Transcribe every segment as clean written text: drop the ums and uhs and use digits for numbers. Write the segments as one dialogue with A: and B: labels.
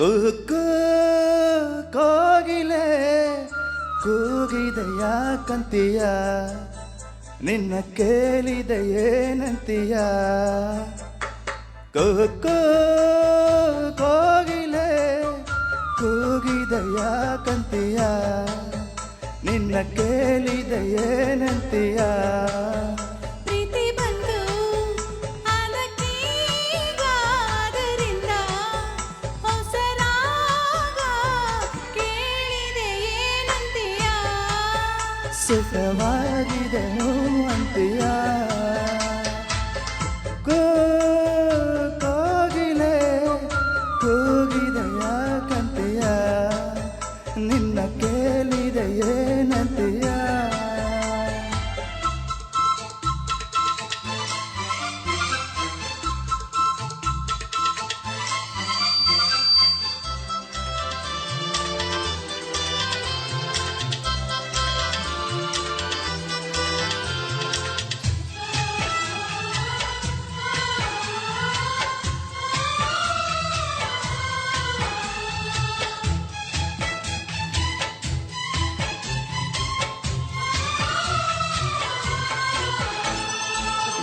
A: ಕುಹಕು ಕೋಗಿಲೆ ಕೂಗಿದೆಯ ಕಂತೀಯ ನಿನ್ನ ಕೇಳಿದ ಏನಂತೀಯ ಕುಹಕು ಕೋಗಿಲೆ ಕೂಗಿದೆಯ ಕಂತೀಯ ನಿನ್ನ ಕೇಳಿದ ಏನಂತೀಯ ಸುಖವಾಗಿದೆನು ಅಂತೀಯ ಕೋಗಿಲೆ ಕೂಗಿದೆಯ ಕಂತೀಯ ನಿನ್ನ ಕೇಳಿದೆ ಏನಂತೀಯ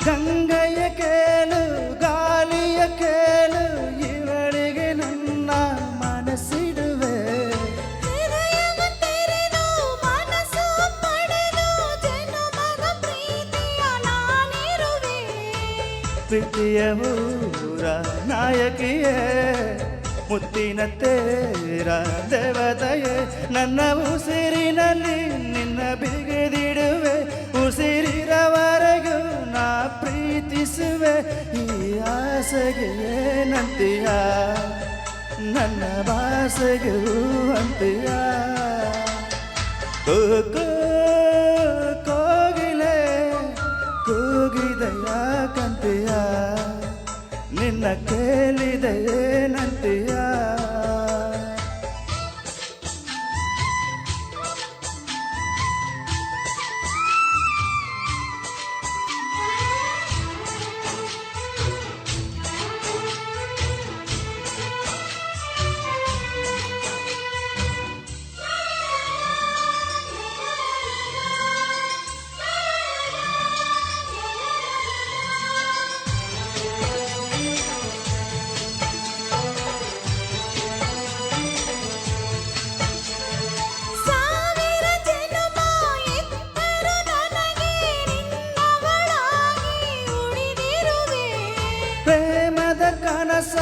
A: ಗಂಗೆಯ ಕೇಳು ಗಾಳಿಯ ಕೇಳು ಇವಳಿಗೆ ನನ್ನ ಮನಸ್ಸಿಡುವೆ ಪ್ರೀತಿಯ ಊರ ನಾಯಕಿಯೇ ಮುತ್ತಿನ ತೇರ ದೇವತೆಯೇ ನನ್ನ ಉಸಿರಿನಲ್ಲಿ ನಿನ್ನ ಬಿಗಿದಿಡುವೆ ಉಸಿರಿರವರೆಗೂ ನಾ ಪ್ರೀತಿಸುವೆ ಈ ಆಸೆಗೆ ಏನಂತೀಯ ನನ್ನ ಭಾಷೆಗೂ ಅಂತೀಯ ಕೋಗಿಲೆ ಕೂಗಿದೆಯ ಕಂತೀಯ ನಿನ್ನ ಕೇಳಿದೆ ಏನಂತೀಯ ಪ್ರೇಮದ ಕನಸ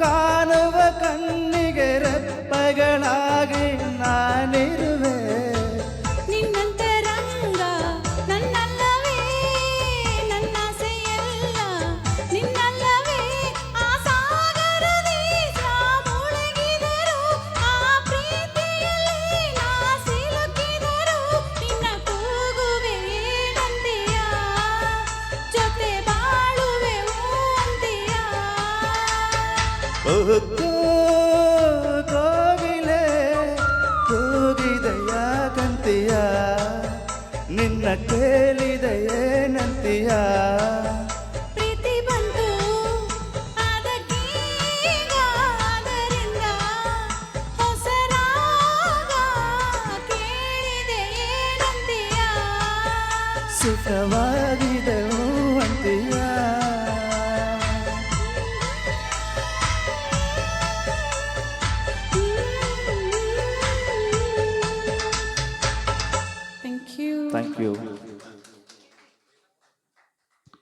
A: ಕಾಣುವ ಕಣ್ಣಿಗೆ ರೆಪ್ಪಗಳಾಗಿ ನಾನಿರುವೆ
B: ನಿನ್ನಂತರಂಗ ನನ್ನಲ್ಲವೇ ನನ್ನಾಸೆಯೆಲ್ಲ ನಿನ್ನಲ್ಲವೇ ಆ ಸಾಗರದಿ ಮುಳುಗಿದರು ಆ ಪ್ರೀತಿಯಲ್ಲಿ ನಾ ಸಿಲುಕಿದರು ನಿನ್ನ ಕೂಗುವೆ ಏನಂತೀಯ ಜೊತೆ ಬಾಳುವೆ ಅಂತೀಯ
A: ಕೋಗಿಲೆ ಕೂಗಿದೆಯ ಕಂತೀಯ ನಿನ್ನ ಕೇಳಿದೆ ಏನಂತೀಯ
B: ಪ್ರೀತಿ ಬಂತು ಅದಕ್ಕೀಗ ಅದರಿಂದ ಹೊಸ ರಾಗ ಕೇಳಿದೆ ಏನಂತೀಯ
A: ಸುಖವಾಗಿದೆ